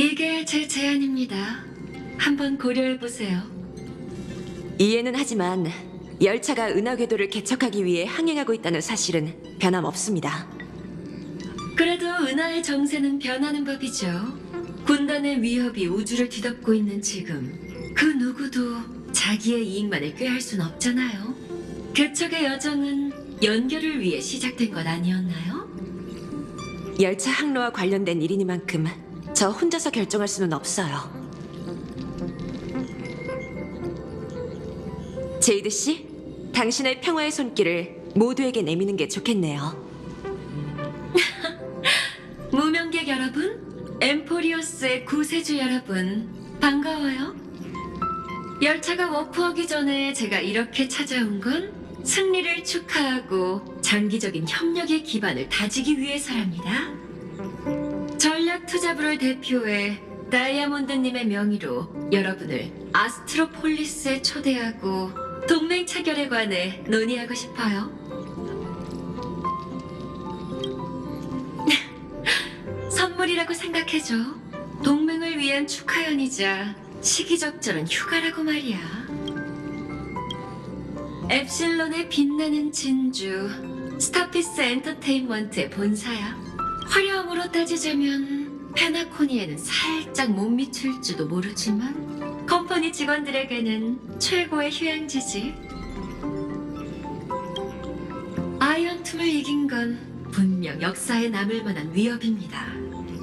이게 제 제안입니다. 한번 고려해보세요. 이해는 하지만 열차가 은하궤도를 개척하기 위해 항행하고 있다는 사실은 변함없습니다. 그래도 은하의 정세는 변하는 법이죠. 군단의 위협이 우주를 뒤덮고 있는 지금 그 누구도 자기의 이익만을 꾀할 순 없잖아요. 개척의 여정은 연결을 위해 시작된 것 아니었나요? 열차 항로와 관련된 일이니만큼 저 혼자서 결정할 수는 없어요. 제이드 씨, 당신의 평화의 손길을 모두에게 내미는 게 좋겠네요. 무명객 여러분, 엠포리오스의 구세주 여러분, 반가워요. 열차가 워프하기 전에 제가 이렇게 찾아온 건 승리를 축하하고 장기적인 협력의 기반을 다지기 위해서랍니다. 전략투자부를 대표해 다이아몬드님의 명의로 여러분을 아스트로폴리스에 초대하고 동맹 체결에 관해 논의하고 싶어요. 선물이라고 생각해줘. 동맹을 위한 축하연이자 시기적절한 휴가라고 말이야. 엡실론의 빛나는 진주, 스타피스 엔터테인먼트의 본사야. 화려함으로 따지자면 페나코니에는 살짝 못 미칠지도 모르지만 컴퍼니 직원들에게는 최고의 휴양지지. 아이언툼을 이긴 건 분명 역사에 남을 만한 위협입니다.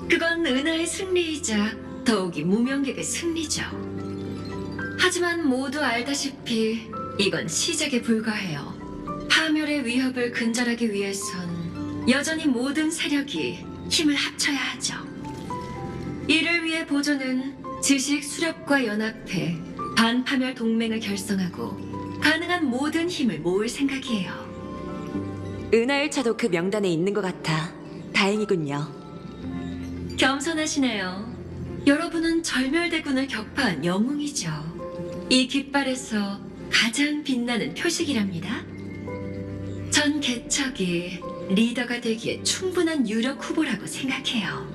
그건 은하의 승리이자 더욱이 무명객의 승리죠. 하지만 모두 알다시피 이건 시작에 불과해요. 파멸의 위협을 근절하기 위해선 여전히 모든 세력이 힘을 합쳐야 하죠. 이를 위해 보조는 지식 수렵과 연합해 반파멸 동맹을 결성하고 가능한 모든 힘을 모을 생각이에요. 은하열차도 그 명단에 있는 것 같아 다행이군요. 겸손하시네요. 여러분은 절멸대군을 격파한 영웅이죠. 이 깃발에서 가장 빛나는 표식이랍니다. 전 개척이 리더가 되기에 충분한 유력 후보라고 생각해요.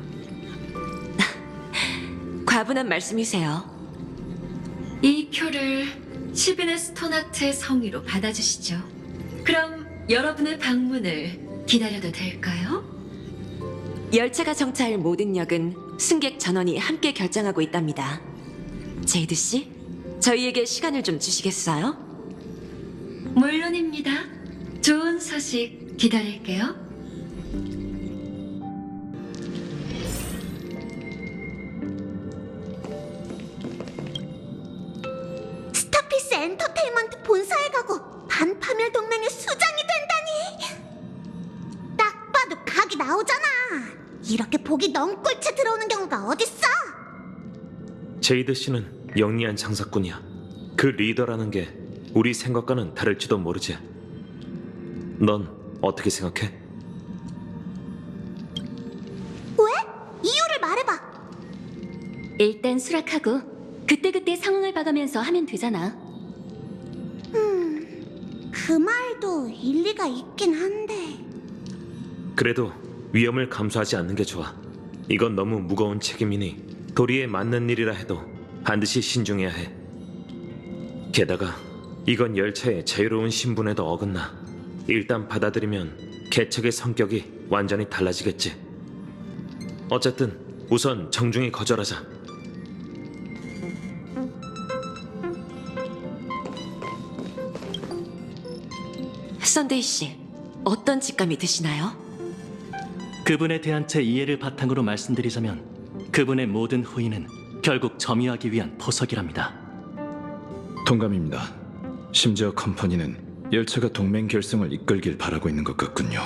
과분한 말씀이세요. 이 표를 시비네 스토나트의 성의로 받아주시죠. 그럼 여러분의 방문을 기다려도 될까요? 열차가 정차할 모든 역은 승객 전원이 함께 결정하고 있답니다. 제이드 씨, 저희에게 시간을 좀 주시겠어요? 물론입니다. 좋은 소식 기다릴게요. 스타피스 엔터테인먼트 본사에 가고 반파멸 동맹의 수장이 된다니! 딱 봐도 각이 나오잖아. 이렇게 복이 넝골째 들어오는 경우가 어딨어? 제이드 씨는 영리한 장사꾼이야. 그 리더라는 게 우리 생각과는 다를지도 모르지. 넌 어떻게 생각해? 왜? 이유를 말해봐. 일단 수락하고 그때그때 상황을 봐가면서 하면 되잖아. 그 말도 일리가 있긴 한데. 그래도 위험을 감수하지 않는 게 좋아. 이건 너무 무거운 책임이니 도리에 맞는 일이라 해도 반드시 신중해야 해. 게다가 이건 열차의 자유로운 신분에도 어긋나. 일단 받아들이면 개척의 성격이 완전히 달라지겠지. 어쨌든 우선 정중히 거절하자. 썬데이 씨, 어떤 직감이 드시나요? 그분에 대한 제 이해를 바탕으로 말씀드리자면 그분의 모든 후인은 결국 점유하기 위한 포석이랍니다. 동감입니다. 심지어 컴퍼니는 열차가 동맹 결성을 이끌길 바라고 있는 것 같군요.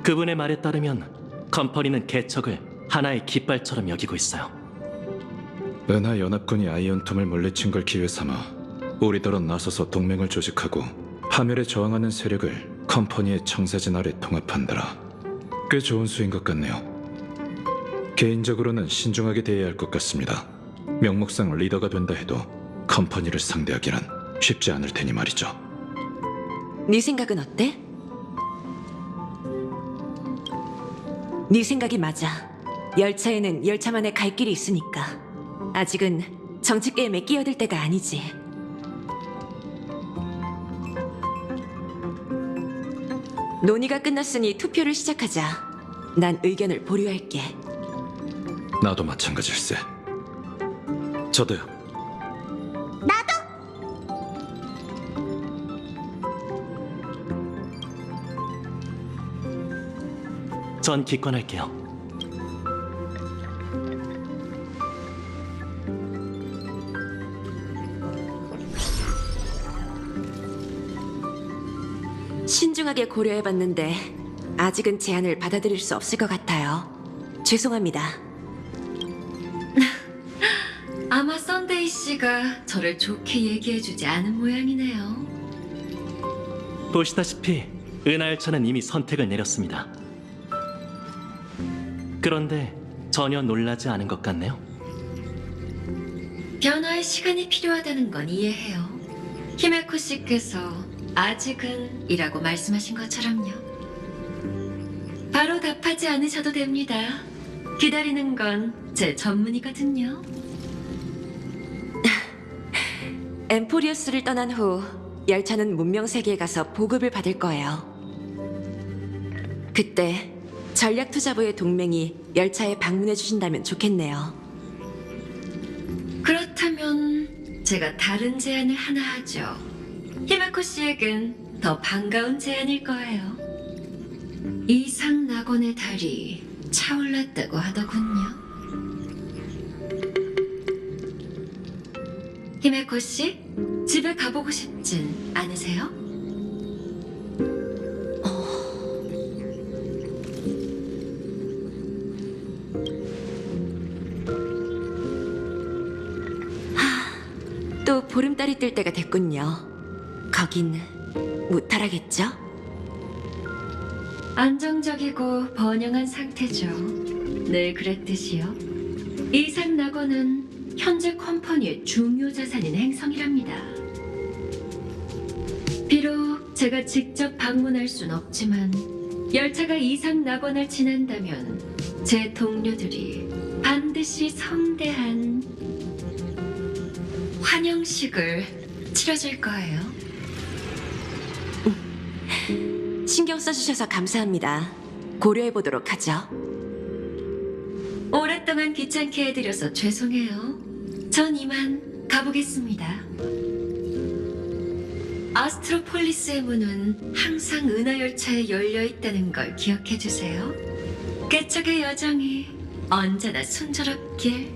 그분의 말에 따르면 컴퍼니는 개척을 하나의 깃발처럼 여기고 있어요. 은하 연합군이 아이언톰을 물리친 걸 기회 삼아 우리더러 나서서 동맹을 조직하고 파멸에 저항하는 세력을 컴퍼니의 청사진 아래 통합한다라. 꽤 좋은 수인 것 같네요. 개인적으로는 신중하게 대해야 할 것 같습니다. 명목상 리더가 된다 해도 컴퍼니를 상대하기란 쉽지 않을 테니 말이죠. 네 생각은 어때? 네 생각이 맞아. 열차에는 열차만의 갈 길이 있으니까. 아직은 정치 게임에 끼어들 때가 아니지. 논의가 끝났으니 투표를 시작하자. 난 의견을 보류할게. 나도 마찬가지일세. 저도요. 나도. 전 기권할게요. 신중하게 고려해봤는데 아직은 제안을 받아들일 수 없을 것 같아요. 죄송합니다. 아마 썬데이 씨가 저를 좋게 얘기해주지 않은 모양이네요. 보시다시피 은하열차는 이미 선택을 내렸습니다. 그런데 전혀 놀라지 않은 것 같네요. 변화의 시간이 필요하다는 건 이해해요. 히메코 씨께서 아직은 이라고 말씀하신 것처럼요. 바로 답하지 않으셔도 됩니다. 기다리는 건 제 전문이거든요. 엠포리어스를 떠난 후 열차는 문명 세계에 가서 보급을 받을 거예요. 그때 전략투자부의 동맹이 열차에 방문해 주신다면 좋겠네요. 그렇다면 제가 다른 제안을 하나 하죠. 히메코 씨에겐 더 반가운 제안일 거예요. 이상 낙원의 달이 차올랐다고 하더군요. 히메코 씨, 집에 가보고 싶진 않으세요? 또 보름달이 뜰 때가 됐군요. 거긴 무탈하겠죠? 안정적이고 번영한 상태죠. 늘 그랬듯이요. 이상 낙원은 현재 컴퍼니의 중요 자산인 행성이랍니다. 비록 제가 직접 방문할 순 없지만 열차가 이상 낙원을 지난다면 제 동료들이 반드시 성대한 환영식을 치러줄 거예요. 신경 써주셔서 감사합니다. 고려해보도록 하죠. 오랫동안 귀찮게 해드려서 죄송해요. 전 이만 가보겠습니다. 아스트로폴리스의 문은 항상 은하열차에 열려있다는 걸 기억해주세요. 개척의 여정이 언제나 순조롭길.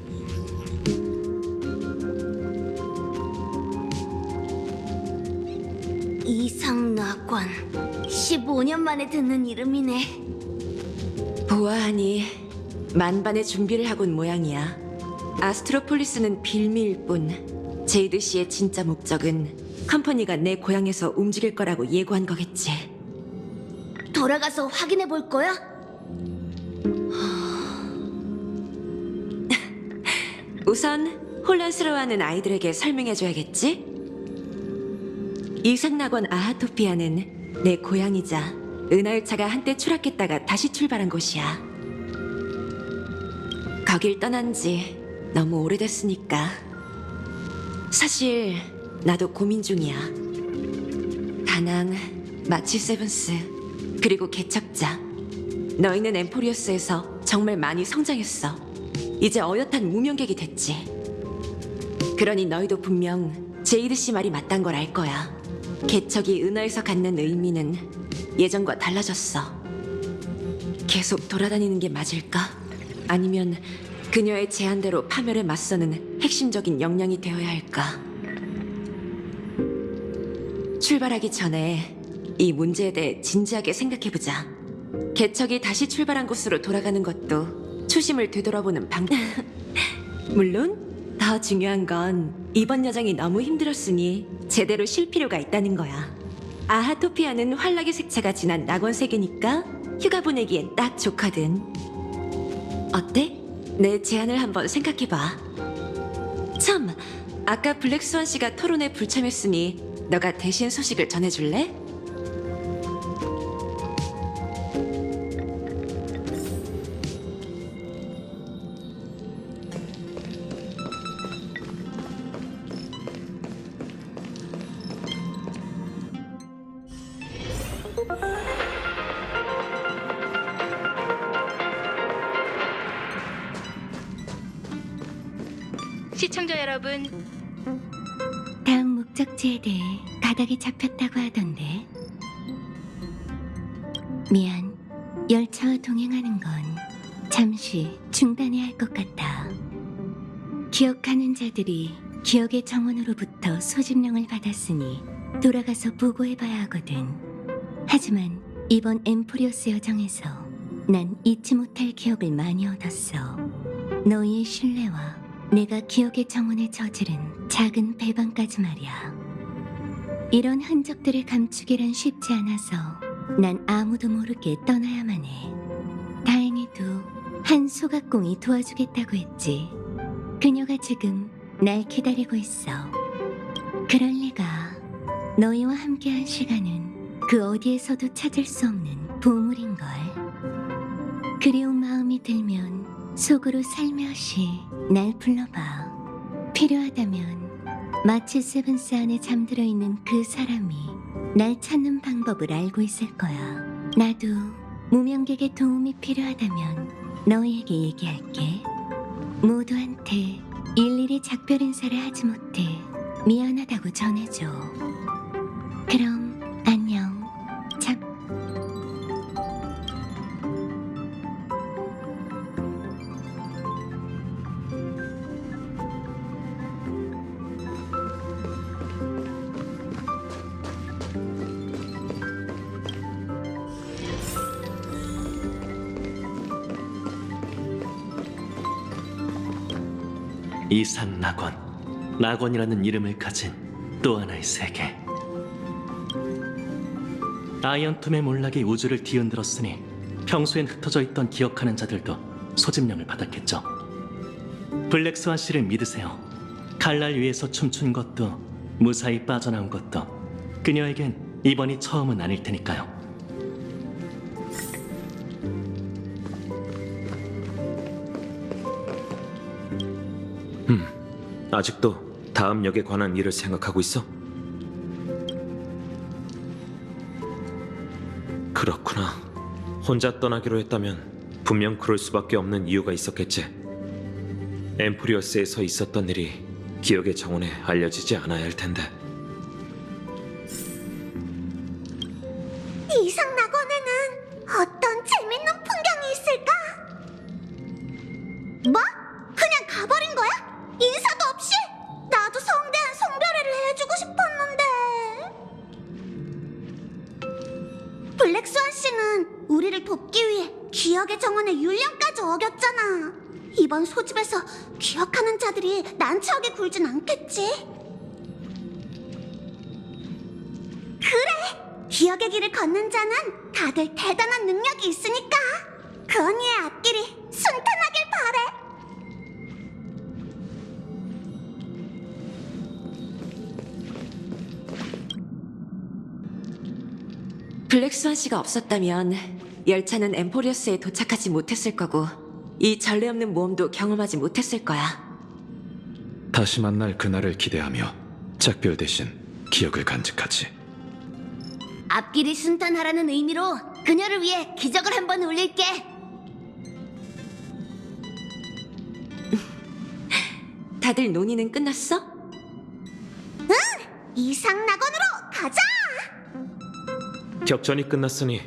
이상낙원. 15년 만에 듣는 이름이네. 보아하니 만반의 준비를 하고 온 모양이야. 아스트로폴리스는 빌미일 뿐 제이드 씨의 진짜 목적은 컴퍼니가 내 고향에서 움직일 거라고 예고한 거겠지. 돌아가서 확인해 볼 거야? 우선 혼란스러워하는 아이들에게 설명해줘야겠지? 이상낙원 아하토피아는 내 고향이자 은하열차가 한때 추락했다가 다시 출발한 곳이야. 거길 떠난 지 너무 오래됐으니까. 사실 나도 고민 중이야. 다낭, 마치 세븐스, 그리고 개척자. 너희는 엠포리어스에서 정말 많이 성장했어. 이제 어엿한 무명객이 됐지. 그러니 너희도 분명 제이드 씨 말이 맞단 걸 알 거야. 개척이 은하에서 갖는 의미는 예전과 달라졌어. 계속 돌아다니는 게 맞을까? 아니면 그녀의 제안대로 파멸에 맞서는 핵심적인 역량이 되어야 할까? 출발하기 전에 이 문제에 대해 진지하게 생각해보자. 개척이 다시 출발한 곳으로 돌아가는 것도 초심을 되돌아보는 방법. 물론 더 중요한 건 이번 여정이 너무 힘들었으니 제대로 쉴 필요가 있다는 거야. 아하토피아는 환락의 색채가 진한 낙원 세계니까 휴가 보내기엔 딱 좋거든. 어때? 내 제안을 한번 생각해봐. 참, 아까 블랙스완 씨가 토론에 불참했으니 너가 대신 소식을 전해줄래? 시청자 여러분, 다음 목적지에 대해 가닥이 잡혔다고 하던데. 미안. 열차와 동행하는 건 잠시 중단해야 할 것 같아. 기억하는 자들이 기억의 정원으로부터 소집령을 받았으니 돌아가서 보고해봐야 하거든. 하지만 이번 엠포리오스 여정에서 난 잊지 못할 기억을 많이 얻었어. 너희의 신뢰와 내가 기억의 정원에 저지른 작은 배반까지 말이야. 이런 흔적들을 감추기란 쉽지 않아서 난 아무도 모르게 떠나야만 해. 다행히도 한 소각공이 도와주겠다고 했지. 그녀가 지금 날 기다리고 있어. 그럴 리가. 너희와 함께한 시간은 그 어디에서도 찾을 수 없는 보물인걸. 그리운 마음이 들면 속으로 살며시 날 불러봐. 필요하다면 마치 세븐스 안에 잠들어 있는 그 사람이 날 찾는 방법을 알고 있을 거야. 나도 무명객의 도움이 필요하다면 너희에게 얘기할게. 모두한테 일일이 작별 인사를 하지 못해 미안하다고 전해줘. 그럼 안녕. 참. 이상 낙원. 낙원이라는 이름을 가진 또 하나의 세계. 아이언툼의 몰락이 우주를 뒤흔들었으니 평소엔 흩어져 있던 기억하는 자들도 소집령을 받았겠죠. 블랙스완 씨를 믿으세요. 칼날 위에서 춤춘 것도 무사히 빠져나온 것도 그녀에겐 이번이 처음은 아닐 테니까요. 아직도 다음 역에 관한 일을 생각하고 있어? 그렇구나. 혼자 떠나기로 했다면 분명 그럴 수밖에 없는 이유가 있었겠지. 엠프리어스에서 있었던 일이 기억의 정원에 알려지지 않아야 할 텐데. 이상 낙원에는 어떤 재밌는 풍경이 있을까? 뭐? 그냥 가버린 거야? 인사도 없이? 나도 성대한 송별회를 해주고 싶었는데. 블랙스완 씨는 우리를 돕기 위해 기억의 정원의 율령까지 어겼잖아. 이번 소집에서 기억하는 자들이 난처하게 굴진 않겠지? 그래! 기억의 길을 걷는 자는 다들 대단한 능력이 있으니까 그 언니의 앞길이 순탄하길 바래. 블랙스완 씨가 없었다면 열차는 엠포리어스에 도착하지 못했을 거고 이 전례 없는 모험도 경험하지 못했을 거야. 다시 만날 그날을 기대하며 작별 대신 기억을 간직하지. 앞길이 순탄하라는 의미로 그녀를 위해 기적을 한번 울릴게. 다들 논의는 끝났어? 이상 낙원으로 가자. 격전이 끝났으니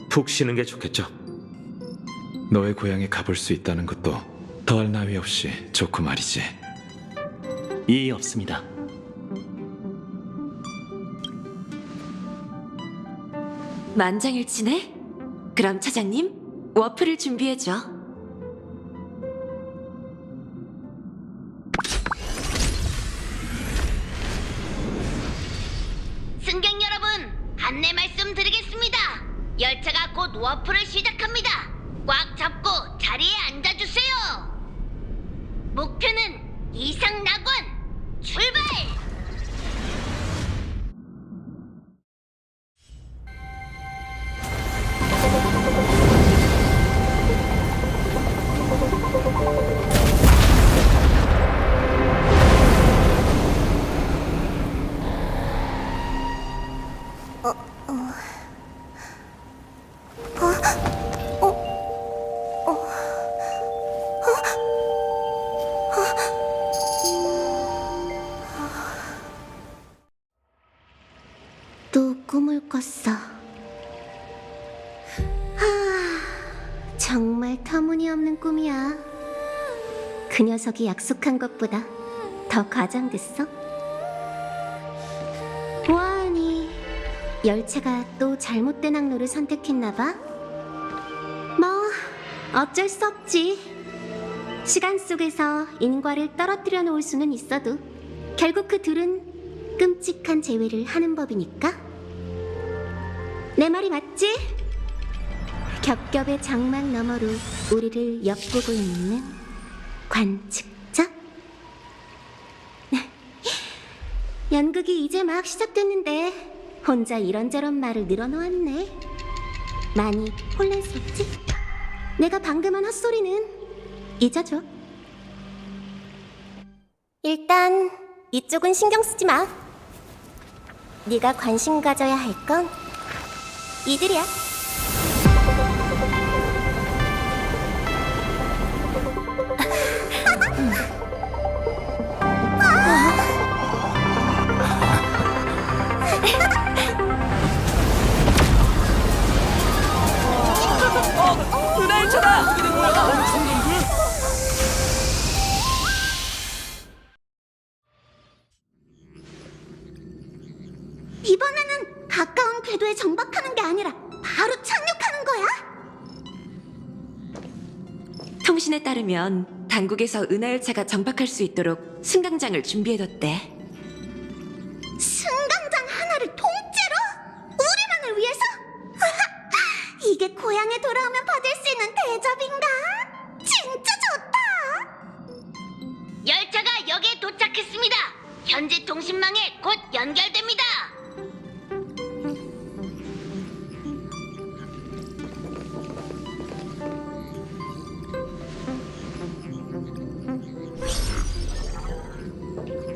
푹 쉬는 게 좋겠죠. 너의 고향에 가볼 수 있다는 것도 더할 나위 없이 좋고 말이지. 이의 없습니다. 만장일치네? 그럼 차장님, 워프를 준비해줘. 승객 여러분, 안내 말씀드리겠습니다. 열차가 곧 워프를 시작합니다. 꽉 잡고 자리에 앉아주세요. 목표는 이상 낙원 출발! 꿈을 꿨어. 정말 터무니없는 꿈이야. 그 녀석이 약속한 것보다 더 과장됐어? 뭐하니? 열차가 또 잘못된 항로를 선택했나봐? 뭐 어쩔 수 없지. 시간 속에서 인과를 떨어뜨려 놓을 수는 있어도 결국 그 둘은 끔찍한 재회를 하는 법이니까. 내 말이 맞지? 겹겹의 장막 너머로 우리를 엿보고 있는 관측자? 연극이 이제 막 시작됐는데 혼자 이런저런 말을 늘어놓았네. 많이 혼란스럽지? 내가 방금 한 헛소리는 잊어줘. 일단 이쪽은 신경 쓰지 마. 네가 관심 가져야 할 건 이들이야. 이번에는 가까운 궤도에 정박하는 게 아니라 바로 착륙하는 거야? 통신에 따르면 당국에서 은하열차가 정박할 수 있도록 승강장을 준비해뒀대. 승강장 하나를 통째로? 우리만을 위해서? 이게 고향에 돌아오면 받을 수 있는 대접인가? 진짜 좋다! 열차가 역에 도착했습니다. 현재 통신망에 곧 연결됩니다.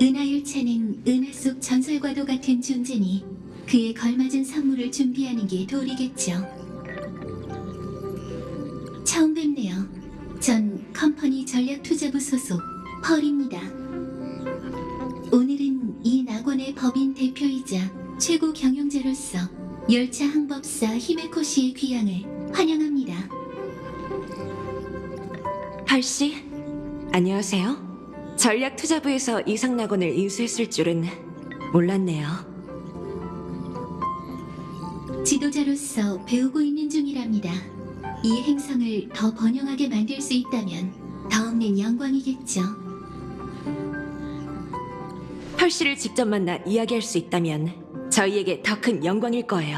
은하열차는 은하 속 전설과도 같은 존재니 그에 걸맞은 선물을 준비하는 게 도리겠죠. 처음 뵙네요. 전 컴퍼니 전략투자부 소속 펄입니다. 오늘은 이 낙원의 법인 대표이자 최고 경영자로서 열차 항법사 히메코 씨의 귀향을 환영합니다. 펄씨, 안녕하세요. 전략투자부에서 이상낙원을 인수했을 줄은 몰랐네요. 지도자로서 배우고 있는 중이랍니다. 이 행성을 더 번영하게 만들 수 있다면 더 없는 영광이겠죠. 펄씨를 직접 만나 이야기할 수 있다면 저희에게 더 큰 영광일 거예요.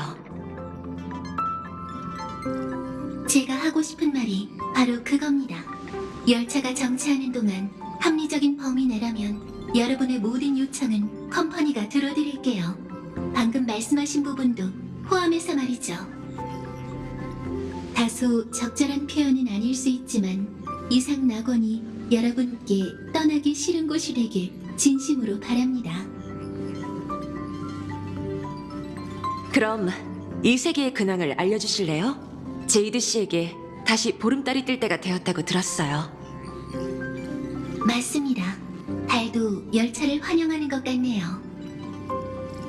제가 하고 싶은 말이 바로 그겁니다. 열차가 정차하는 동안 합리적인 범위 내라면 여러분의 모든 요청은 컴퍼니가 들어드릴게요. 방금 말씀하신 부분도 포함해서 말이죠. 다소 적절한 표현은 아닐 수 있지만 이상 낙원이 여러분께 떠나기 싫은 곳이 되길 진심으로 바랍니다. 그럼 이 세계의 근황을 알려주실래요? 제이드 씨에게 다시 보름달이 뜰 때가 되었다고 들었어요. 맞습니다. 달도 열차를 환영하는 것 같네요.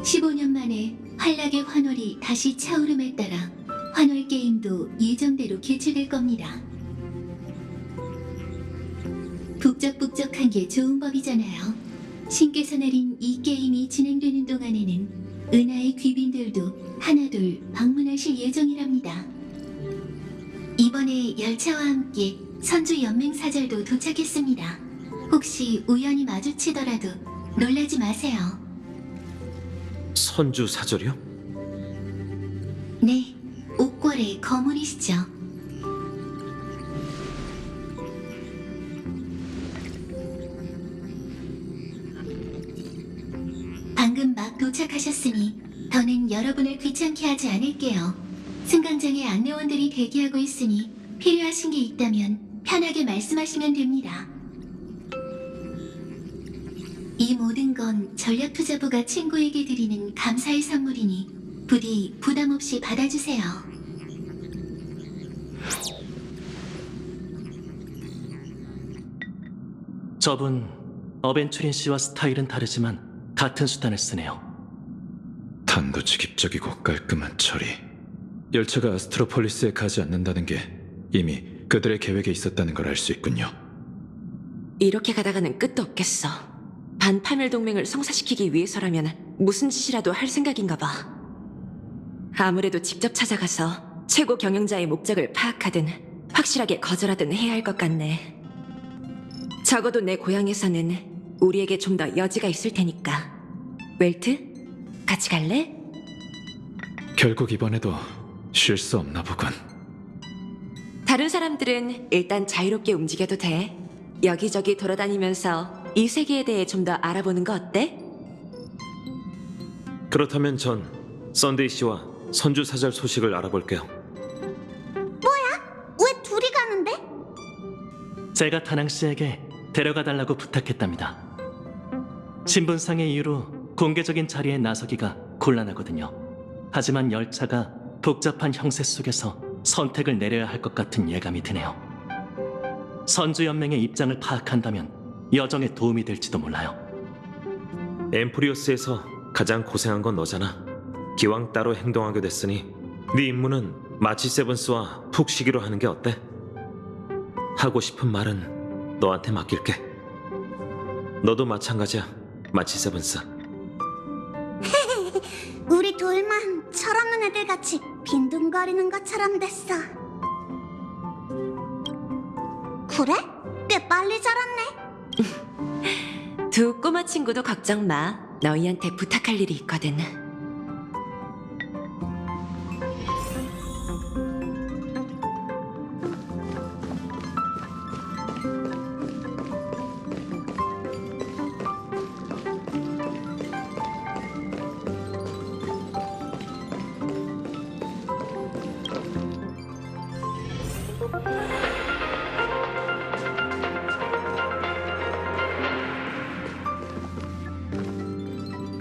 15년 만에 환락의 환월이 다시 차오름에 따라 환월 게임도 예정대로 개최될 겁니다. 북적북적한 게 좋은 법이잖아요. 신께서 내린 이 게임이 진행되는 동안에는 은하의 귀빈들도 하나둘 방문하실 예정이랍니다. 이번에 열차와 함께 선주 연맹사절도 도착했습니다. 혹시 우연히 마주치더라도 놀라지 마세요. 선주 사절이요? 네, 옥궐의 거문이시죠. 방금 막 도착하셨으니 더는 여러분을 귀찮게 하지 않을게요. 승강장에 안내원들이 대기하고 있으니 필요하신 게 있다면 편하게 말씀하시면 됩니다. 이 모든 건 전략투자부가 친구에게 드리는 감사의 선물이니 부디 부담 없이 받아주세요. 저분 어벤추린 씨와 스타일은 다르지만 같은 수단을 쓰네요. 단도직입적이고 깔끔한 처리. 열차가 아스트로폴리스에 가지 않는다는 게 이미 그들의 계획에 있었다는 걸 알 수 있군요. 이렇게 가다가는 끝도 없겠어. 반파멸 동맹을 성사시키기 위해서라면 무슨 짓이라도 할 생각인가 봐. 아무래도 직접 찾아가서 최고 경영자의 목적을 파악하든 확실하게 거절하든 해야 할 것 같네. 적어도 내 고향에서는 우리에게 좀 더 여지가 있을 테니까. 웰트? 같이 갈래? 결국 이번에도 쉴 수 없나 보군. 다른 사람들은 일단 자유롭게 움직여도 돼. 여기저기 돌아다니면서 이 세계에 대해 좀 더 알아보는 거 어때? 그렇다면 전 썬데이 씨와 선주 사절 소식을 알아볼게요. 왜 둘이 가는데? 제가 다낭 씨에게 데려가 달라고 부탁했답니다. 신분상의 이유로 공개적인 자리에 나서기가 곤란하거든요. 하지만 열차가 복잡한 형세 속에서 선택을 내려야 할 것 같은 예감이 드네요. 선주연맹의 입장을 파악한다면 여정에 도움이 될지도 몰라요. 엠프리오스에서 가장 고생한 건 너잖아. 기왕 따로 행동하게 됐으니 네 임무는 마치 세븐스와 푹 쉬기로 하는 게 어때? 하고 싶은 말은 너한테 맡길게. 너도 마찬가지야, 마치 세븐스. 우리 둘만 철없는 애들 같이 빈둥거리는 것처럼 됐어. 그래? 꽤 빨리 자랐네. 두 꼬마 친구도 걱정 마. 너희한테 부탁할 일이 있거든.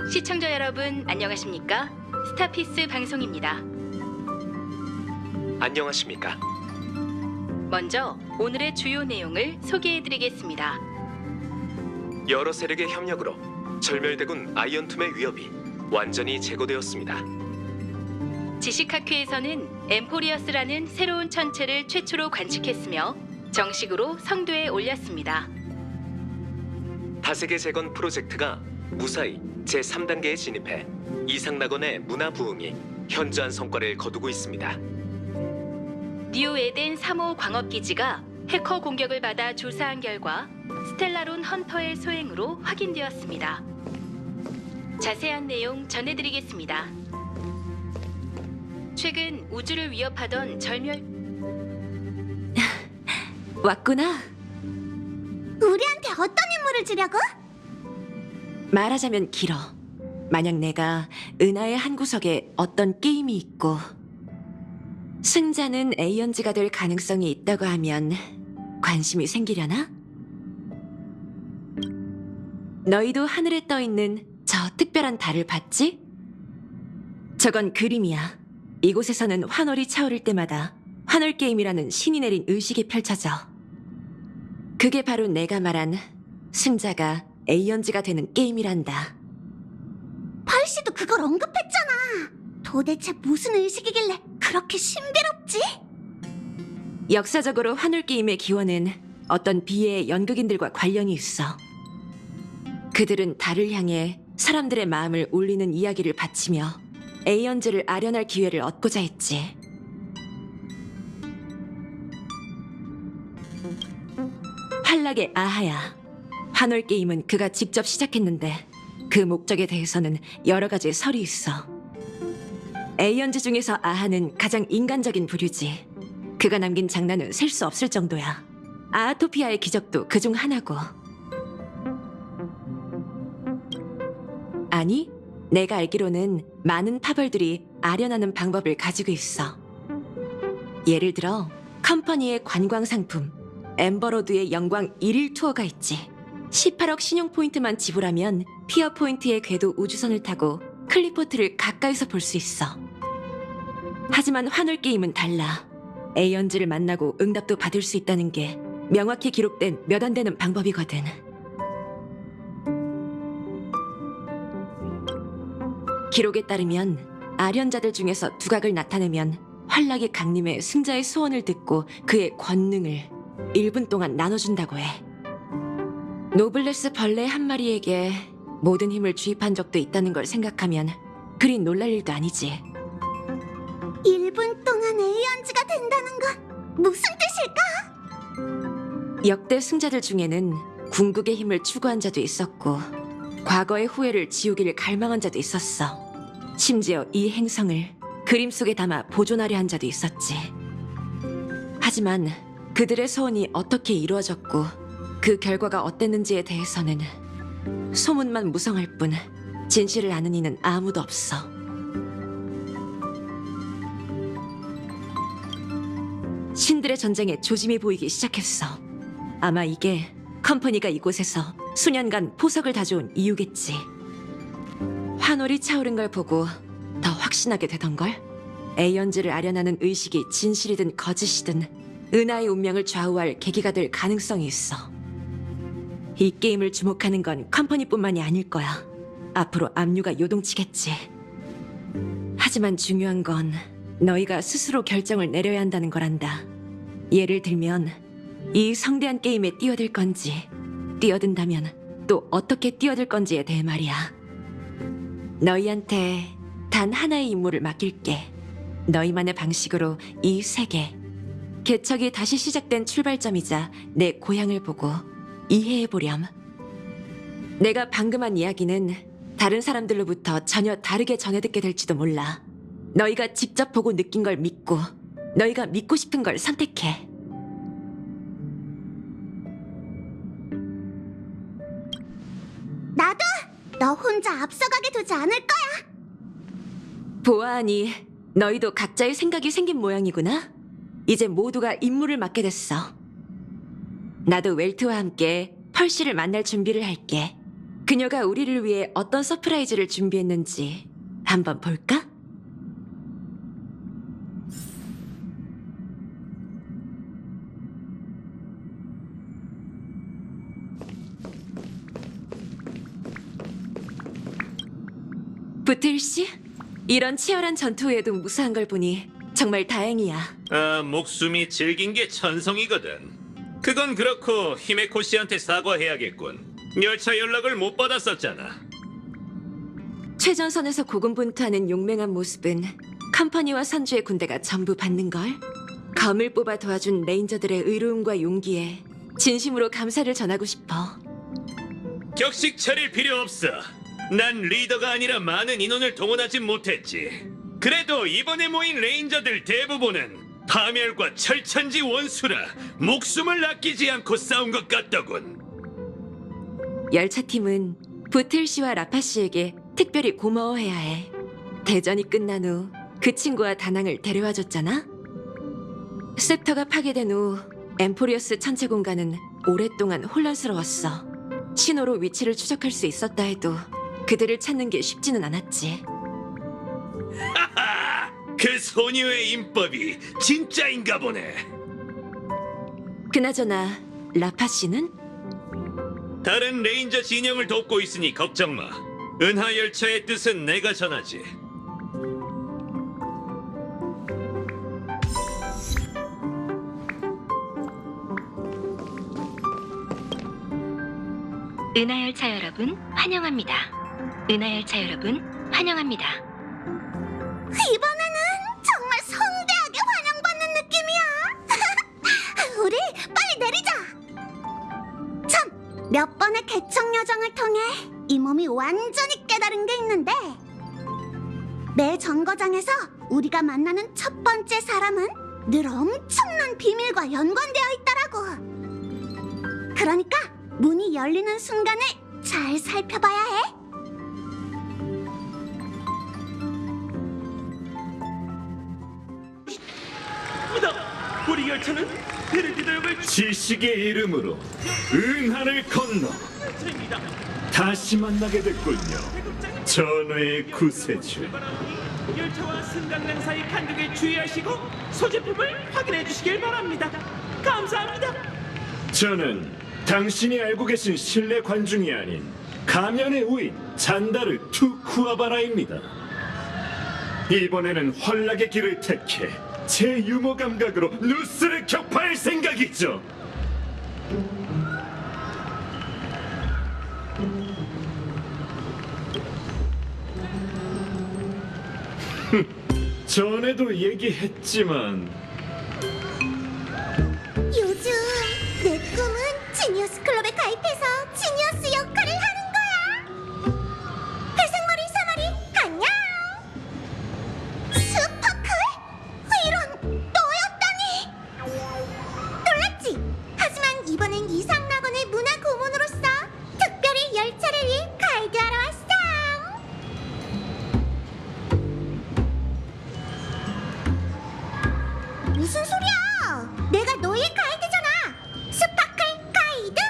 시청자 여러분 안녕하십니까? 스타피스 방송입니다. 안녕하십니까? 먼저 오늘의 주요 내용을 소개해드리겠습니다. 여러 세력의 협력으로 절멸대군 아이언툼의 위협이 완전히 제거되었습니다. 지식학회에서는 엠포리어스라는 새로운 천체를 최초로 관측했으며 정식으로 성도에 올렸습니다. 다세계 재건 프로젝트가 무사히 제3단계에 진입해 이상낙원의 문화 부흥이 현저한 성과를 거두고 있습니다. 뉴 에덴 3호 광업기지가 해커 공격을 받아 조사한 결과 스텔라론 헌터의 소행으로 확인되었습니다. 자세한 내용 전해드리겠습니다. 최근 우주를 위협하던 절멸 왔구나. 우리한테 어떤 임무를 주려고? 말하자면 길어. 만약 내가 은하의 한 구석에 어떤 게임이 있고 승자는 에이언즈가 될 가능성이 있다고 하면 관심이 생기려나? 너희도 하늘에 떠 있는 저 특별한 달을 봤지? 저건 그림이야. 이곳에서는 환월이 차오를 때마다 환월 게임이라는 신이 내린 의식이 펼쳐져. 그게 바로 내가 말한 승자가 에이언즈가 되는 게임이란다. 펄씨도 그걸 언급했잖아. 도대체 무슨 의식이길래 그렇게 신비롭지? 역사적으로 환월 게임의 기원은 어떤 비애의 연극인들과 관련이 있어. 그들은 달을 향해 사람들의 마음을 울리는 이야기를 바치며 에이언즈를 아련할 기회를 얻고자 했지. 환락의 아하야. 환월 게임은 그가 직접 시작했는데 그 목적에 대해서는 여러 가지 설이 있어. 에이언즈 중에서 아하는 가장 인간적인 부류지. 그가 남긴 장난은 셀 수 없을 정도야. 아토피아의 기적도 그중 하나고. 아니, 내가 알기로는 많은 파벌들이 아련하는 방법을 가지고 있어. 예를 들어 컴퍼니의 관광 상품 엠버로드의 영광 1일 투어가 있지. 18억 신용 포인트만 지불하면 피어 포인트의 궤도 우주선을 타고 클리포트를 가까이서 볼 수 있어. 하지만 환월 게임은 달라. 에이언즈를 만나고 응답도 받을 수 있다는 게 명확히 기록된 몇 안 되는 방법이거든. 기록에 따르면 아련자들 중에서 두각을 나타내면 활락의 강림에 승자의 소원을 듣고 그의 권능을 1분 동안 나눠준다고 해. 노블레스 벌레 한 마리에게 모든 힘을 주입한 적도 있다는 걸 생각하면 그리 놀랄 일도 아니지. 1분 동안 에이언즈가 된다는 건 무슨 뜻일까? 역대 승자들 중에는 궁극의 힘을 추구한 자도 있었고 과거의 후회를 지우기를 갈망한 자도 있었어. 심지어 이 행성을 그림 속에 담아 보존하려 한 자도 있었지. 하지만 그들의 소원이 어떻게 이루어졌고 그 결과가 어땠는지에 대해서는 소문만 무성할 뿐 진실을 아는 이는 아무도 없어. 신들의 전쟁에 조짐이 보이기 시작했어. 아마 이게 컴퍼니가 이곳에서 수년간 포석을 다져온 이유겠지. 환홀이 차오른 걸 보고 더 확신하게 되던걸. 에이언즈를 아련하는 의식이 진실이든 거짓이든 은하의 운명을 좌우할 계기가 될 가능성이 있어. 이 게임을 주목하는 건 컴퍼니뿐만이 아닐 거야. 앞으로 압류가 요동치겠지. 하지만 중요한 건 너희가 스스로 결정을 내려야 한다는 거란다. 예를 들면 이 성대한 게임에 뛰어들 건지, 뛰어든다면 또 어떻게 뛰어들 건지에 대해 말이야. 너희한테 단 하나의 임무를 맡길게. 너희만의 방식으로 이 세계, 개척이 다시 시작된 출발점이자 내 고향을 보고 이해해보렴. 내가 방금 한 이야기는 다른 사람들로부터 전혀 다르게 전해듣게 될지도 몰라. 너희가 직접 보고 느낀 걸 믿고 너희가 믿고 싶은 걸 선택해. 나도 너 혼자 앞서가게 두지 않을 거야. 보아하니 너희도 각자의 생각이 생긴 모양이구나. 이제 모두가 임무를 맡게 됐어. 나도 웰트와 함께 펄시를 만날 준비를 할게. 그녀가 우리를 위해 어떤 서프라이즈를 준비했는지 한번 볼까? 부틀씨, 이런 치열한 전투 후에도 무사한 걸 보니 정말 다행이야. 아, 목숨이 질긴 게 천성이거든. 그건 그렇고 히메코 씨한테 사과해야겠군. 열차 연락을 못 받았었잖아. 최전선에서 고군분투하는 용맹한 모습은 컴퍼니와 선주의 군대가 전부 받는걸. 검을 뽑아 도와준 레인저들의 의로움과 용기에 진심으로 감사를 전하고 싶어. 격식 차릴 필요 없어. 난 리더가 아니라 많은 인원을 동원하진 못했지. 그래도 이번에 모인 레인저들 대부분은 파멸과 철천지 원수라 목숨을 아끼지 않고 싸운 것 같더군. 열차팀은 부틀씨와 라파씨에게 특별히 고마워해야 해. 대전이 끝난 후 그 친구와 다낭을 데려와줬잖아. 셉터가 파괴된 후 엠포리어스 천체 공간은 오랫동안 혼란스러웠어. 신호로 위치를 추적할 수 있었다 해도 그들을 찾는 게 쉽지는 않았지. 하하! 그 소녀의 인법이 진짜인가 보네. 그나저나 라파씨는? 다른 레인저 진영을 돕고 있으니 걱정 마. 은하 열차의 뜻은 내가 전하지. 은하열차 여러분 환영합니다. 은하열차 여러분 환영합니다. 이번에는 정말 성대하게 환영받는 느낌이야. 우리 빨리 내리자. 참, 몇 번의 개척 여정을 통해 이 몸이 완전히 깨달은 게 있는데 매 정거장에서 우리가 만나는 첫 번째 사람은 늘 엄청난 비밀과 연관되어 있더라고. 그러니까 문이 열리는 순간을 잘 살펴봐야 해. 우리 열차는 베르디더역을 지식의 이름으로 은하를 건너 다시 만나게 됐군요. 전우의 구세주. 열차와 승강장 사이 간격에 주의하시고 소지품을 확인해 주시길 바랍니다. 감사합니다. 저는 당신이 알고 계신 실내 관중이 아닌 가면의 우인 잔다르 투 쿠아바라입니다. 이번에는 환락의 길을 택해 제 유머 감각으로 누스를 격파할 생각이죠. 전에도 얘기했지만 요즘 내 꿈은 지니어스 클럽에 가입해서 지니어스 역할을 하는 거야. 회색머리 사마리 안녕. 스파클? 이런 너였다니. 놀랐지? 하지만 이번엔 이상락원의 문화 고문으로서 특별히 열차를 위해 가이드하러 왔어. 무슨 소리야? 내가 너의 가이드잖아. 스파클 가이드?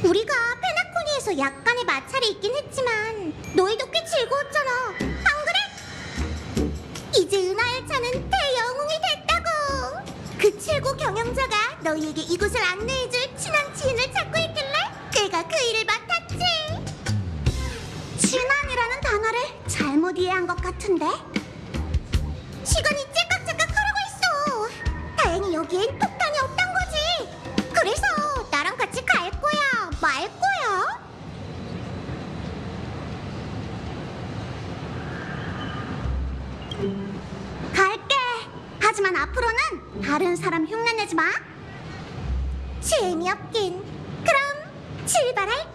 우리가 페나코니에서 약간의 마찰이 있긴 했지만 너희도 꽤 즐거웠잖아. 안 그래? 이제 은하열차는 대영웅이 됐다고. 그 최고 경영자가 너희에게 이곳을 안내해줄 친한 지인을 찾고 있길래 내가 그 일을 맡았지. 친한이라는 단어를 잘못 이해한 것 같은데? 시간이 째깍째깍 흐르고 있어. 다행히 여기엔 폭탄이 없단 거지. 그래서 나랑 같이 갈 거야, 말 거야? 갈게. 하지만 앞으로는 다른 사람 흉내내지 마. 재미없긴. 그럼 출발할게.